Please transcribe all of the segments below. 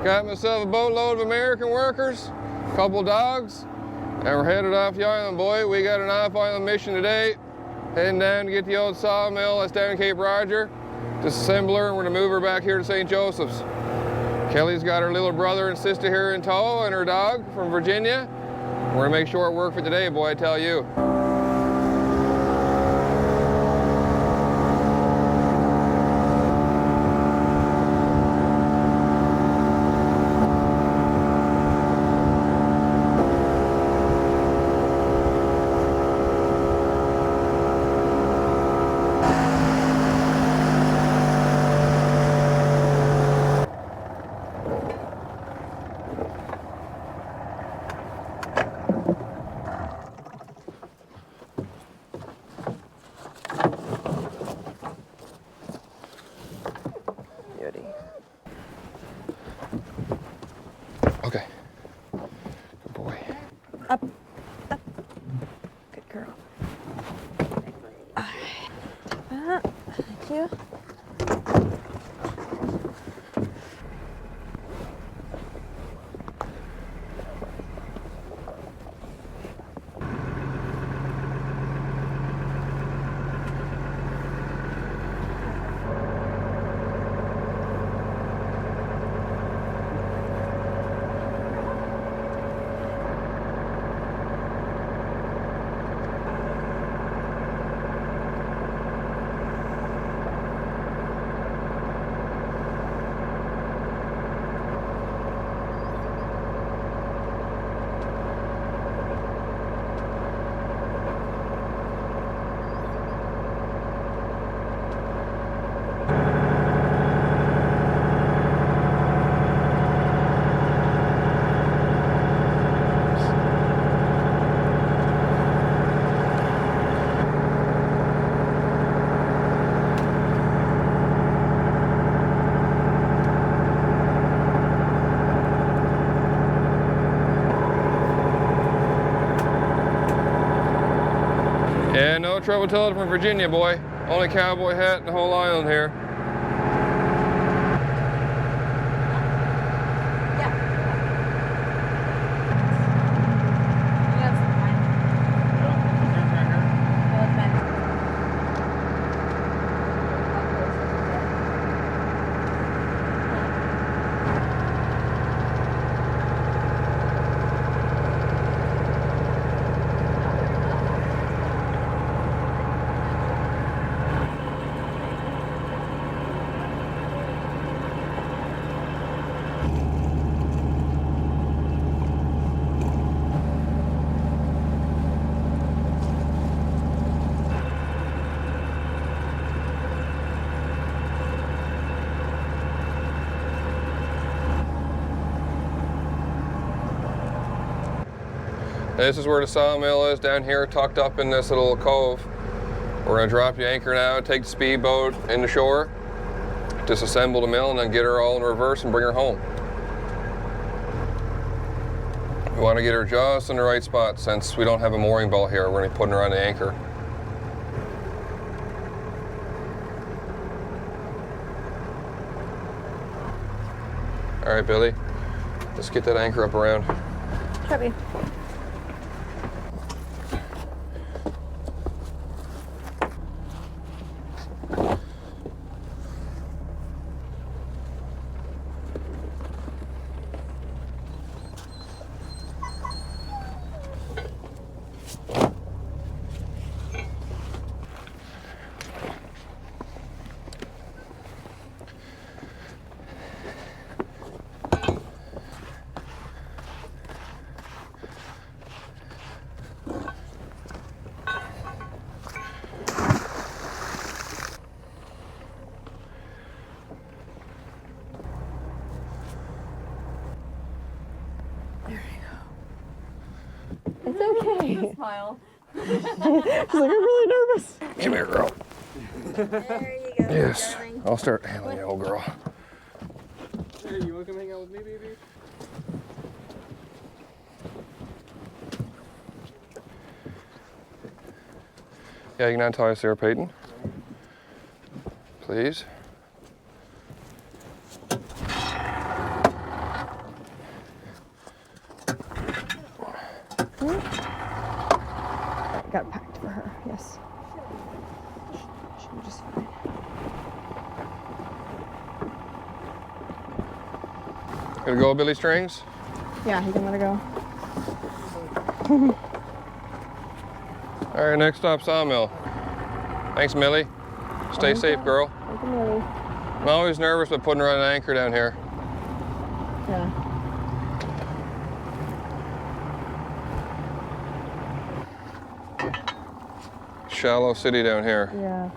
Got myself a boatload of American workers, a couple dogs, and we're headed off the island, boy. We got an off-island mission today. Heading down to get the old sawmill that's down in Cape Roger. Disassemble her, and we're gonna move her back here to St. Joseph's. Kelly's got her little brother and sister here in tow and her dog from Virginia. We're gonna make short work for today, boy, I tell you. Okay. Good boy. Up. Up. Good girl. All right. Thank you. Yeah, no trouble telling from Virginia, boy. Only cowboy hat in the whole island here. This is where the sawmill is, down here tucked up in this little cove. We're gonna drop the anchor now, take the speedboat into shore, disassemble the mill, and then get her all in reverse and bring her home. We want to get her just in the right spot since we don't have a mooring belt here. We're gonna be putting her on the anchor. All right, Billy, let's get that anchor up around. Chubby. It's okay. Smile. I was like, I'm really nervous. Come here, girl. There you go. Yes, darling. I'll start handling you, old girl. Hey, you want to come hang out with me, baby? Yeah, you can untie us there, Peyton. Please. Got it packed for her, yes. She'll be just fine. Gonna go, Billy Strings? Yeah, he can let her go. All right, next stop, Sawmill. Thanks, Millie. Stay safe, girl. Thank you, Millie. I'm always nervous about putting her on an anchor down here. Yeah. Shallow city down here. Yeah.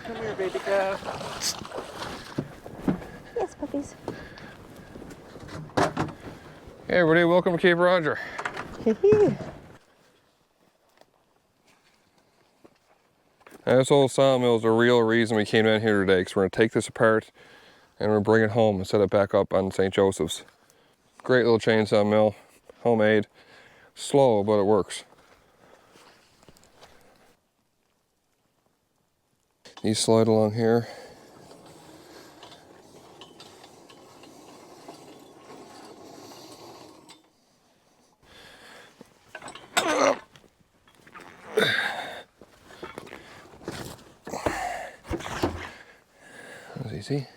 Come here, baby calf. Yes, puppies. Hey, everybody, welcome to Cape Roger. Now, this old sawmill is the real reason we came down here today, because we're going to take this apart and we're going to bring it home and set it back up on St. Joseph's. Great little chainsaw mill, homemade. Slow, but it works. These slide along here. That was easy.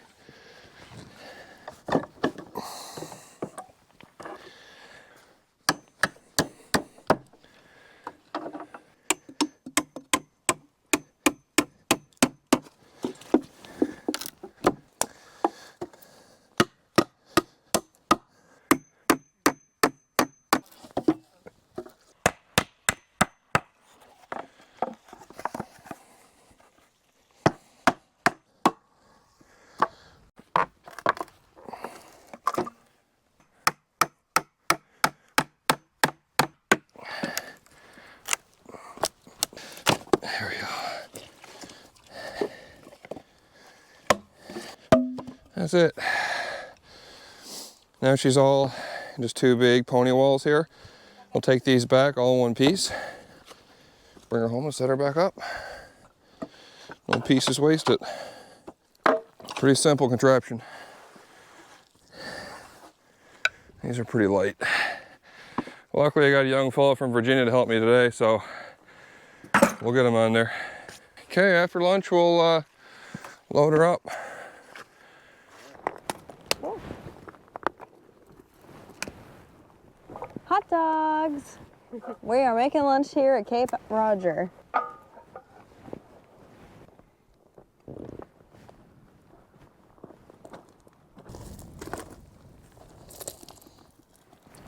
There we go. That's it. Now she's all just two big pony walls here. We'll take these back all in one piece. Bring her home and set her back up. No pieces wasted. Pretty simple contraption. These are pretty light. Luckily I got a young fella from Virginia to help me today, so we'll get him on there. Okay, after lunch we'll load her up. Cool. Hot dogs. We are making lunch here at Cape Roger.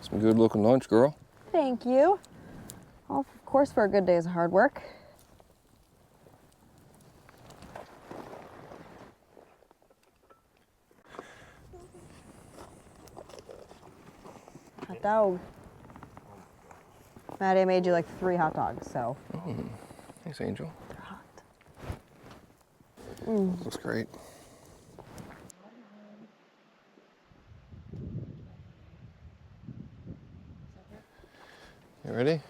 Some good looking lunch, girl. Thank you. All, of course, for a good day's hard work. Hot dog. Maddie, I made you like 3 hot dogs, so. Thanks, Angel. They're hot. Looks great. You ready?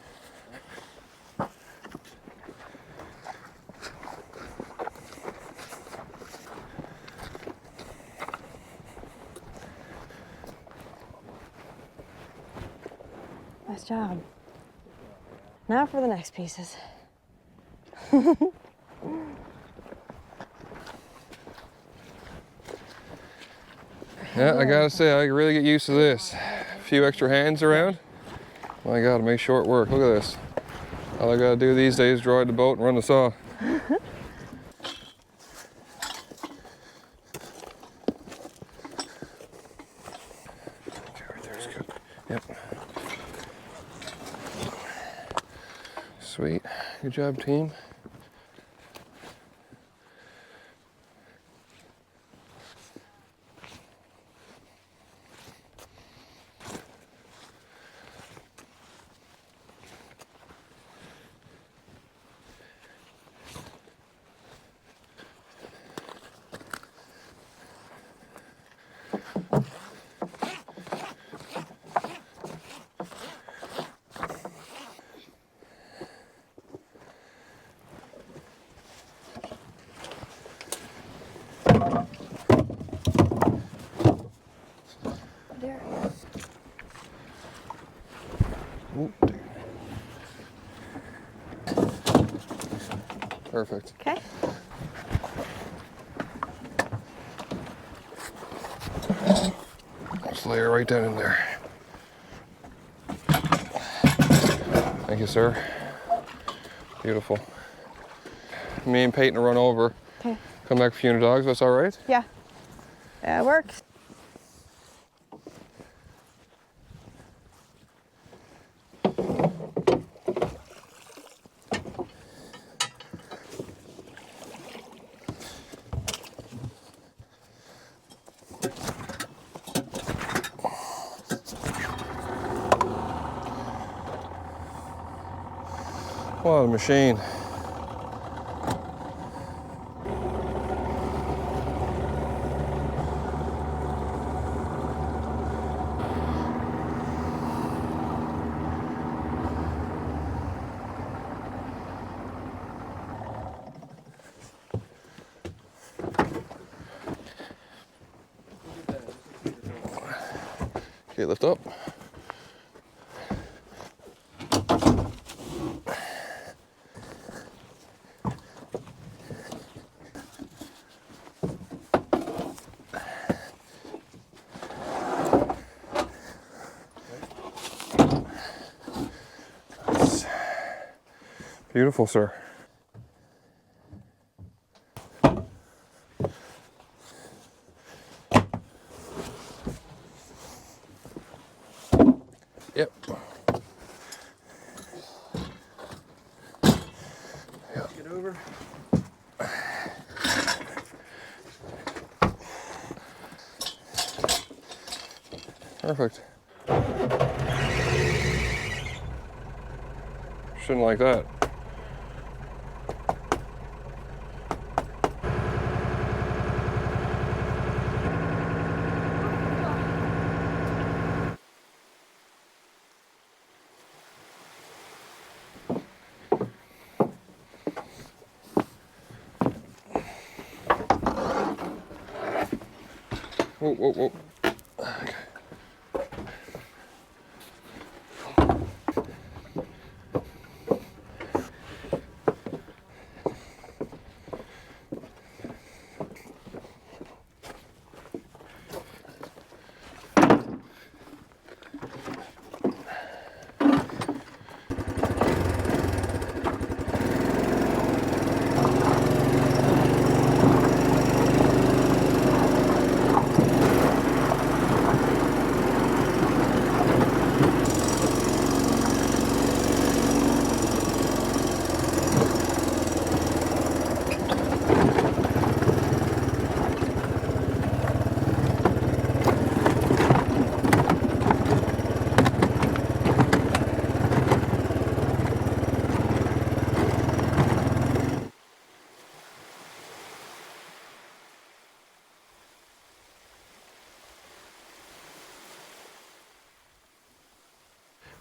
Nice job. Now for the next pieces. Yeah, I gotta say, I really get used to this. A few extra hands around. My God, it makes short work. Look at this. All I gotta do these days is ride the boat and run the saw. Okay, right there's good. Yep. Sweet. Good job, team. there. Ooh. Perfect. Okay. Just lay it right down in there. Thank you, sir. Beautiful. Me and Peyton will run over. Okay. Come back for a few dogs, that's all right? Yeah. That works. What a machine. Okay, lift up. Beautiful, sir. Yep. Get over. Perfect. Shouldn't like that. Whoa, whoa, whoa. Okay.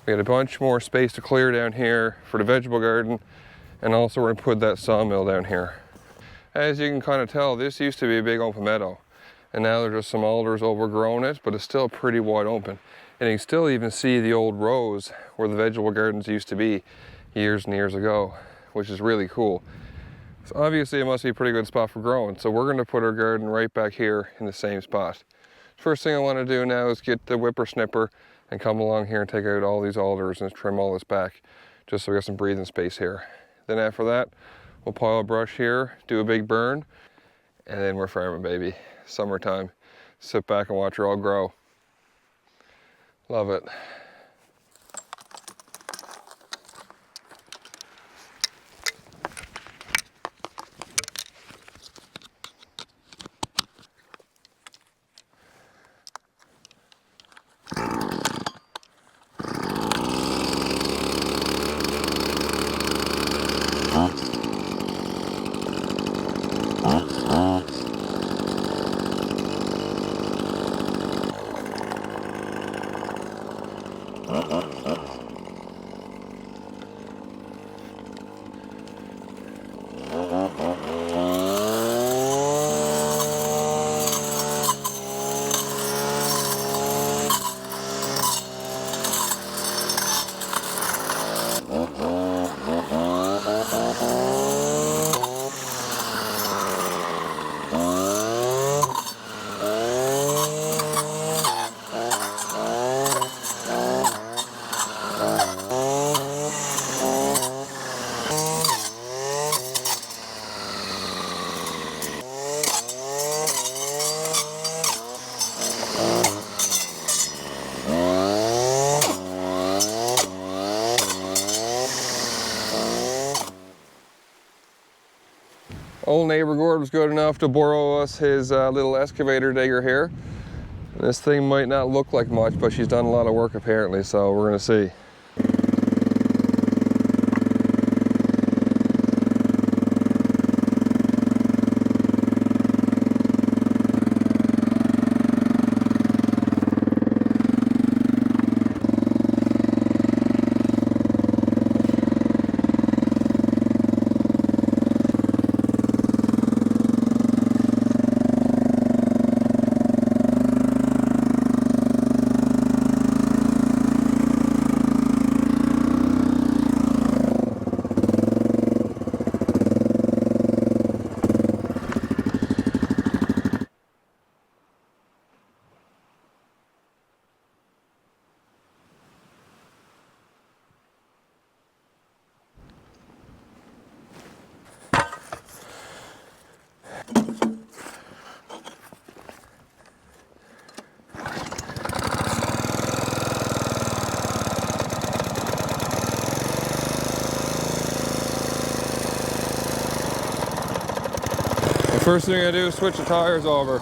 We got a bunch more space to clear down here for the vegetable garden, and also we're gonna put that sawmill down here. As you can kind of tell, this used to be a big open meadow, and now there's just some alders overgrown it, but it's still pretty wide open. And you can still even see the old rows where the vegetable gardens used to be years and years ago, which is really cool. So obviously it must be a pretty good spot for growing, so we're gonna put our garden right back here in the same spot. First thing I wanna do now is get the whippersnipper and come along here and take out all these alders and trim all this back, just so we got some breathing space here. Then after that, we'll pile a brush here, do a big burn, and then we're farming, baby. Summertime. Sit back and watch her all grow. Love it. Old neighbor Gord was good enough to borrow us his little excavator digger here. This thing might not look like much, but she's done a lot of work apparently, so we're gonna see. First thing I do is switch the tires over.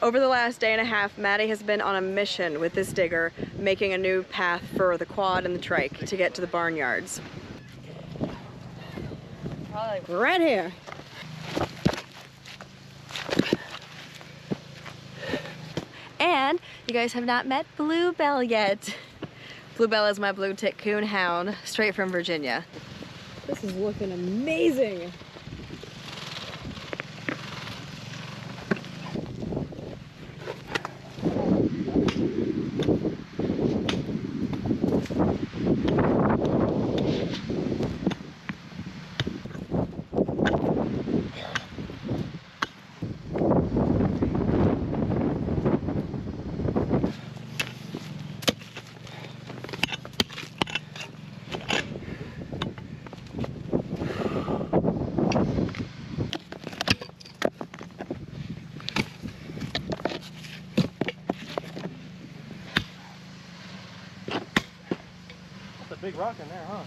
Over the last day and a half, Maddie has been on a mission with this digger, making a new path for the quad and the trike to get to the barnyards. Right here. And you guys have not met Bluebell yet. Bluebell is my blue tick coon hound, straight from Virginia. This is looking amazing. Big rock in there, huh?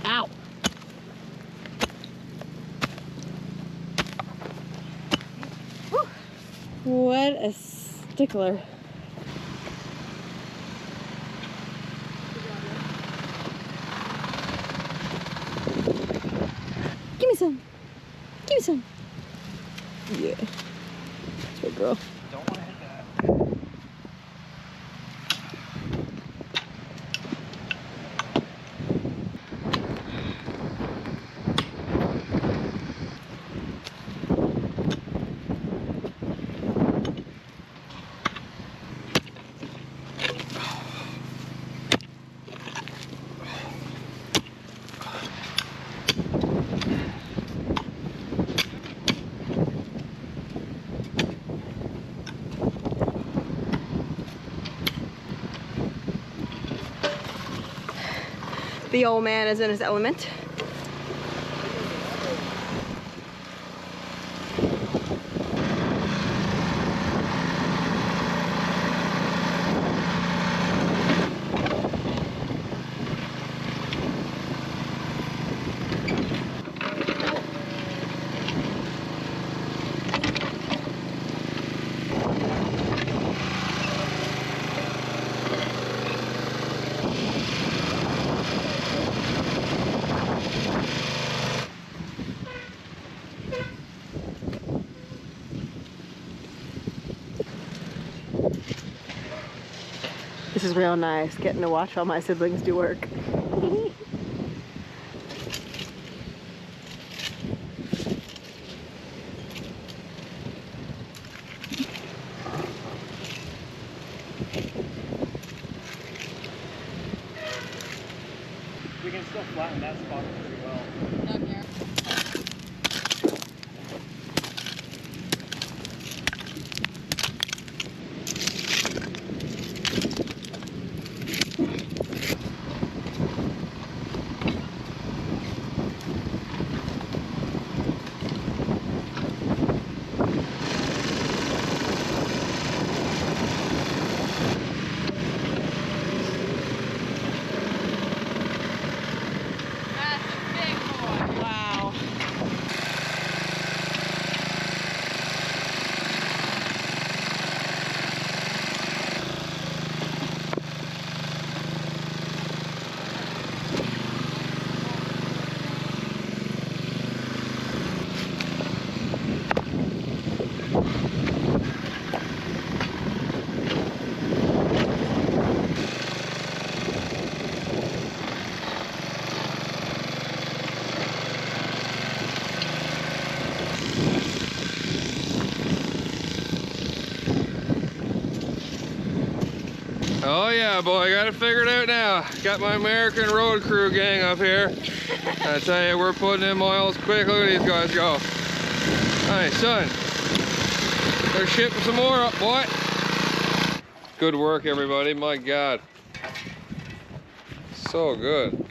Ow! Whew. What a stickler. Give me some. Give me some. Yeah. That's right, girl. Don't want to hit that. The old man is in his element. This is real nice, getting to watch all my siblings do work. We can still flatten that spot pretty well. Down here. Wow. Oh yeah, boy, got it figured out now. Got my American road crew gang up here. I tell you, we're putting in oils quick. Look at these guys go. Hey, son. They're shipping some more up, boy. Good work, everybody. My God. So good.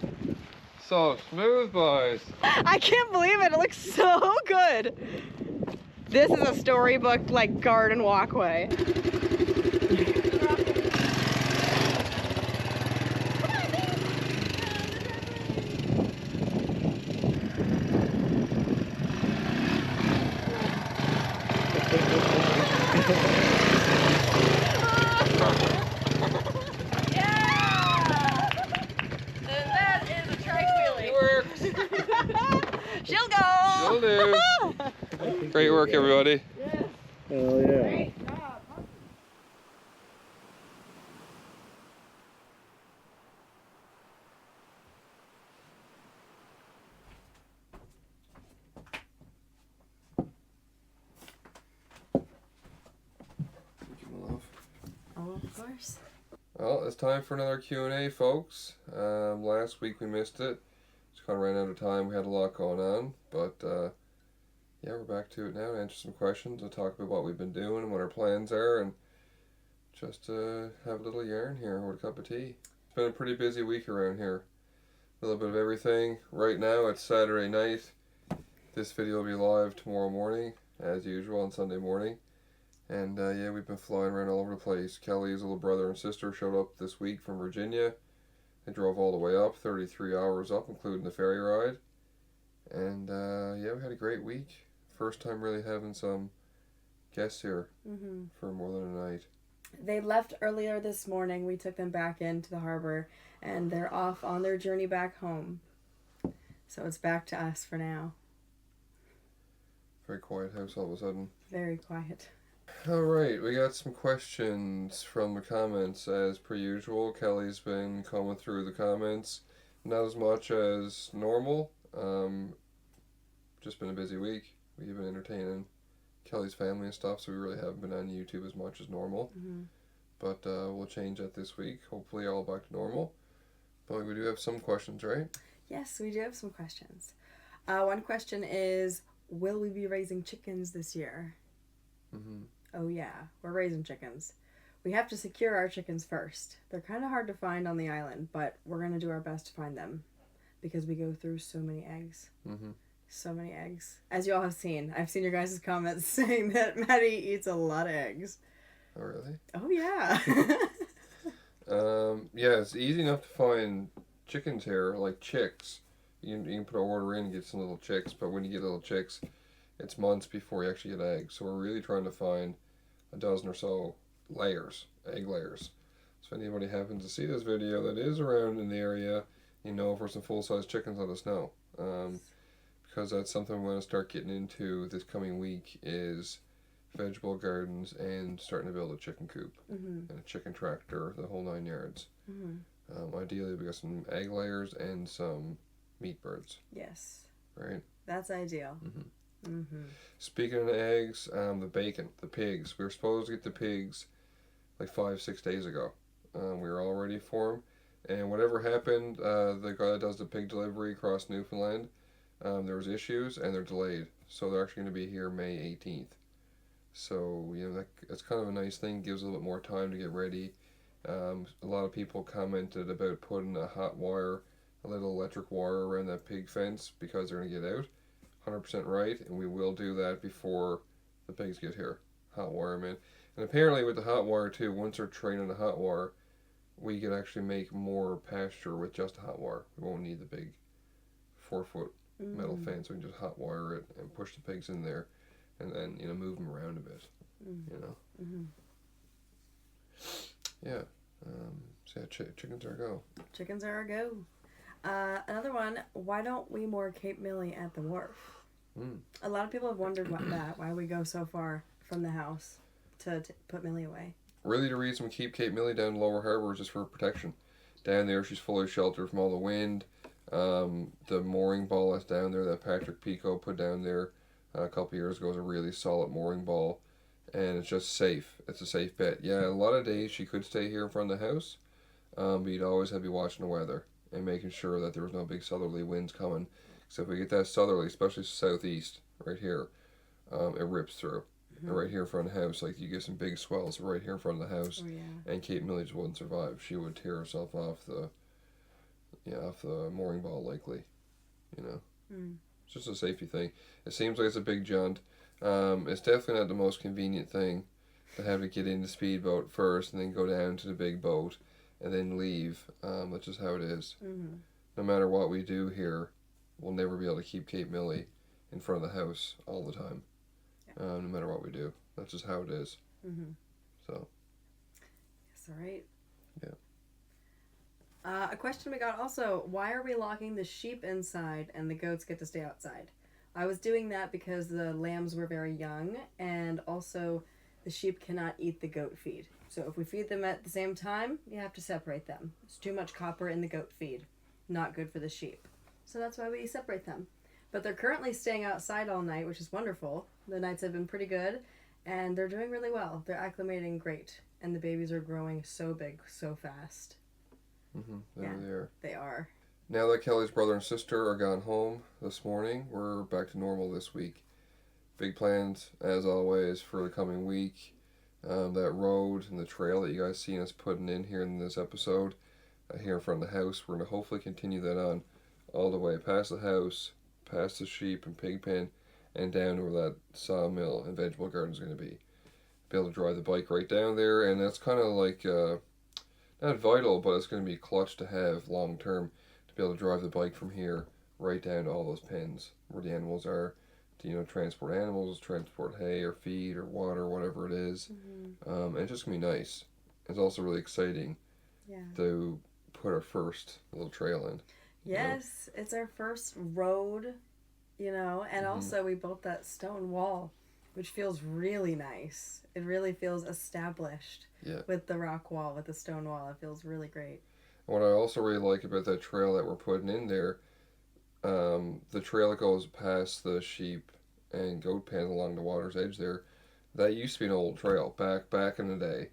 So smooth, boys. I can't believe it. It looks so good. This is a storybook like garden walkway. She'll go. She'll do. Great work, everybody. Hell yeah. Oh, of course. Well, it's time for another Q&A, folks. Last week we missed it. Just kind of ran out of time. We had a lot going on, but yeah, we're back to it now. Answer some questions and talk about what we've been doing and what our plans are, and just have a little yarn here with a cup of tea. It's been a pretty busy week around here. A little bit of everything. Right now it's Saturday night. This video will be live tomorrow morning, as usual, on Sunday morning. And yeah, we've been flying around all over the place. Kelly's little brother and sister showed up this week from Virginia. They drove all the way up, 33 hours up, including the ferry ride. And yeah, we had a great week. First time really having some guests here for more than a night. They left earlier this morning. We took them back into the harbor, and they're off on their journey back home. So it's back to us for now. Very quiet house all of a sudden. Very quiet. Alright, we got some questions from the comments as per usual. Kelly's been combing through the comments. Not as much as normal. Just been a busy week. We've been entertaining Kelly's family and stuff, so we really haven't been on YouTube as much as normal. Mm-hmm. But we'll change that this week. Hopefully all back to normal. But we do have some questions, right? Yes, we do have some questions. One question is, will we be raising chickens this year? Mm-hmm. Oh yeah, we're raising chickens. We have to secure our chickens first. They're kind of hard to find on the island, but we're going to do our best to find them because we go through so many eggs. Mm-hmm. So many eggs. As you all have seen, I've seen your guys' comments saying that Maddie eats a lot of eggs. Oh, really? Oh yeah. Yeah, it's easy enough to find chickens here, like chicks. You can put an order in and get some little chicks, but when you get little chicks, it's months before you actually get eggs. So we're really trying to find a dozen or so layers, egg layers. So if anybody happens to see this video that is around in the area, for some full-size chickens, let us know. Because that's something we want to start getting into this coming week is vegetable gardens and starting to build a chicken coop and a chicken tractor, the whole 9 yards. Ideally, we got some egg layers and some meat birds. Yes. Right? That's ideal. Speaking of eggs, the bacon, the pigs. We were supposed to get the pigs like 5-6 days ago. We were all ready for them. And whatever happened, the guy that does the pig delivery across Newfoundland, there was issues and they're delayed. So they're actually going to be here May 18th. So, that's kind of a nice thing. Gives a little bit more time to get ready. A lot of people commented about putting a hot wire, a little electric wire around that pig fence because they're going to get out. 100% right, and we will do that before the pigs get here. Hot wire them in. And apparently with the hot wire too, once they're trained on the hot wire, we can actually make more pasture with just hot wire. We won't need the big 4-foot metal fence. We can just hot wire it and push the pigs in there and then, move them around a bit. Yeah. So yeah, chickens are a go. Chickens are a go. Another one, why don't we moor Cape Millie at the wharf? A lot of people have wondered why we go so far from the house to put Millie away. Really the reason we keep Cape Millie down Lower Harbour is just for protection. Down there she's fully sheltered from all the wind. The mooring ball that's down there that Patrick Pico put down there a couple years ago is a really solid mooring ball. And it's just safe. It's a safe bet. Yeah, a lot of days she could stay here in front of the house. But you'd always have to be watching the weather and making sure that there was no big southerly winds coming. So if we get that southerly, especially southeast, right here, it rips through. And right here in front of the house, like you get some big swells right here in front of the house. Oh, yeah. And Cape Millie just wouldn't survive. She would tear herself off the mooring ball likely. It's just a safety thing. It seems like it's a big jaunt. It's definitely not the most convenient thing to have to get in the speedboat first and then go down to the big boat and then leave. That's just how it is. No matter what we do here, we'll never be able to keep Cape Millie in front of the house all the time. No matter what we do. That's just how it is. So. Yes, all right. Yeah. A question we got also, why are we locking the sheep inside and the goats get to stay outside? I was doing that because the lambs were very young and also the sheep cannot eat the goat feed. So if we feed them at the same time, you have to separate them. There's too much copper in the goat feed. Not good for the sheep. So that's why we separate them. But they're currently staying outside all night, which is wonderful. The nights have been pretty good and they're doing really well. They're acclimating great and the babies are growing so big so fast. They are. Now that Kelly's brother and sister are gone home this morning, we're back to normal this week. Big plans, as always, for the coming week. That road and the trail that you guys seen us putting in here in this episode, here in front of the house, we're going to hopefully continue that on all the way past the house, past the sheep and pig pen, and down to where that sawmill and vegetable garden is going to be. Be able to drive the bike right down there, and that's kind of like, not vital, but it's going to be clutch to have long term. To be able to drive the bike from here right down to all those pens where the animals are, to transport animals, transport hay or feed or water, whatever it is. And it's just gonna be nice. It's also really exciting to put our first little trail in. Yes, it's our first road you know, and also we built that stone wall, which feels really nice. It really feels established with the rock wall, with the stone wall. It feels really great. What I also really like about that trail that we're putting in there, the trail that goes past the sheep and goat pen along the water's edge there, that used to be an old trail back in the day.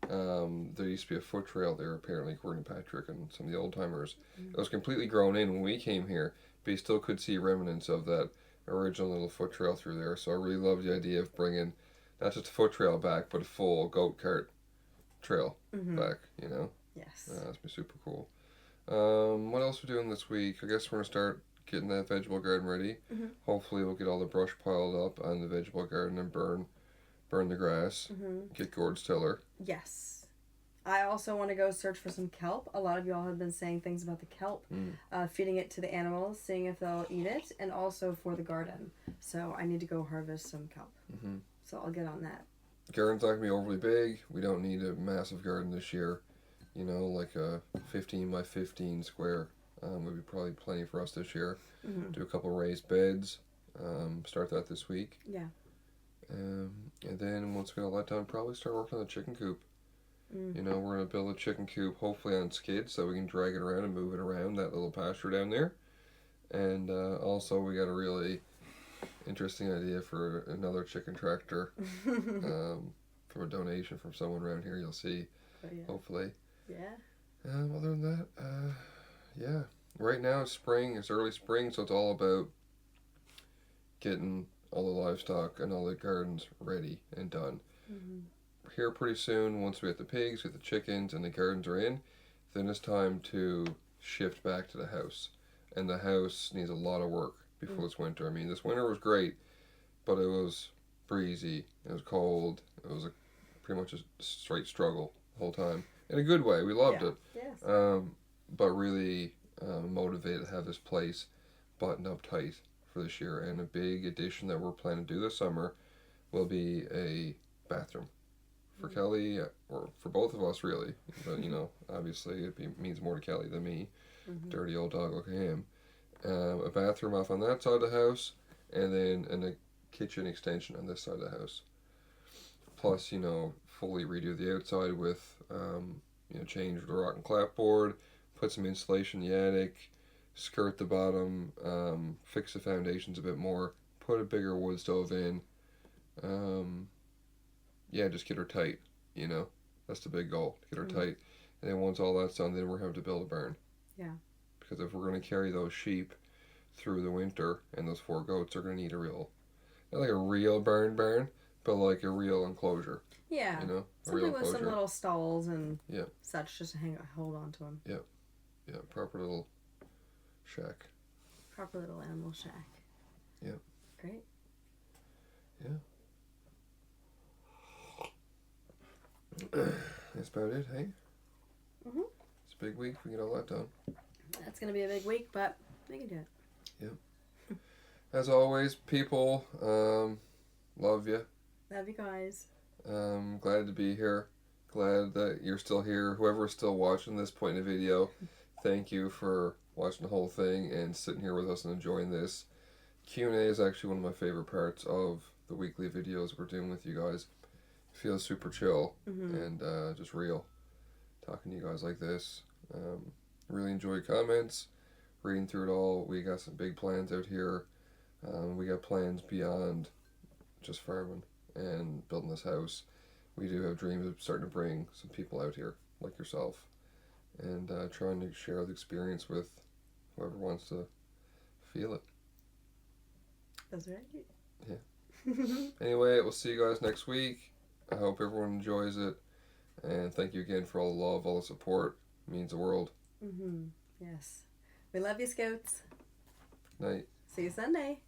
There used to be a foot trail there, apparently, according to Patrick and some of the old timers. It was completely grown in when we came here, but you still could see remnants of that original little foot trail through there. So I really love the idea of bringing not just a foot trail back, but a full goat cart trail back, you know? Yes. That's been super cool. What else are we doing this week? I guess we're going to start getting that vegetable garden ready. Hopefully we'll get all the brush piled up on the vegetable garden and burn the grass. Get gourd tiller. Yes. I also want to go search for some kelp. A lot of y'all have been saying things about the kelp. Feeding it to the animals, seeing if they'll eat it, and also for the garden. So I need to go harvest some kelp. So I'll get on that. Garden's not going to be overly big. We don't need a massive garden this year. You know, like a 15 by 15 square would be probably plenty for us this year. Do a couple raised beds. Start that this week. Yeah. And then once we got all that done, probably start working on the chicken coop. You know, we're going to build a chicken coop hopefully on skids so we can drag it around and move it around that little pasture down there. And also we got a really interesting idea for another chicken tractor from a donation from someone around here. You'll see, hopefully. Yeah. Other than that, yeah. Right now it's spring. It's early spring, so it's all about getting all the livestock and all the gardens ready and done. Here pretty soon, once we get the pigs, we get the chickens, and the gardens are in, then it's time to shift back to the house. And the house needs a lot of work before this winter. I mean, this winter was great, but it was breezy, it was cold, it was pretty much a straight struggle the whole time. In a good way, we loved it. Yes. But really motivated to have this place buttoned up tight for this year. And a big addition that we're planning to do this summer will be a bathroom for Kelly, or for both of us really. But you know, obviously it means more to Kelly than me. Dirty old dog, look at him. A bathroom off on that side of the house, and then a kitchen extension on this side of the house. Plus, you know, fully redo the outside with, you know, change the rock and clapboard, put some insulation in the attic, skirt the bottom, fix the foundations a bit more, put a bigger wood stove in. Yeah, just get her tight, you know. That's the big goal, to get her tight. And then once all that's done, then we're having to build a barn. Yeah. Because if we're going to carry those sheep through the winter, and those 4 goats are going to need a real, not like a real barn, but like a real enclosure. Yeah. You know? Something with some little stalls and such, just to hold on to them. Yeah. Yeah, proper little shack. Proper little animal shack. Yeah. Great. Yeah. That's about it, hey? It's a big week. We get all that done. That's going to be a big week, but we can do it. Yeah. As always, people, love you. Love you guys. Glad to be here. Glad that you're still here. Whoever's still watching this point in the video, thank you for watching the whole thing and sitting here with us and enjoying this. Q&A is actually one of my favorite parts of the weekly videos we're doing with you guys. It feels super chill and just real. Talking to you guys like this. Really enjoy your comments. Reading through it all. We got some big plans out here. We got plans beyond just farming and building this house. We do have dreams of starting to bring some people out here, like yourself, and trying to share the experience with whoever wants to feel it. That's right. Yeah. Anyway, we'll see you guys next week. I hope everyone enjoys it, and thank you again for all the love, all the support. It means the world. Yes. We love you, Scouts. Night. See you Sunday.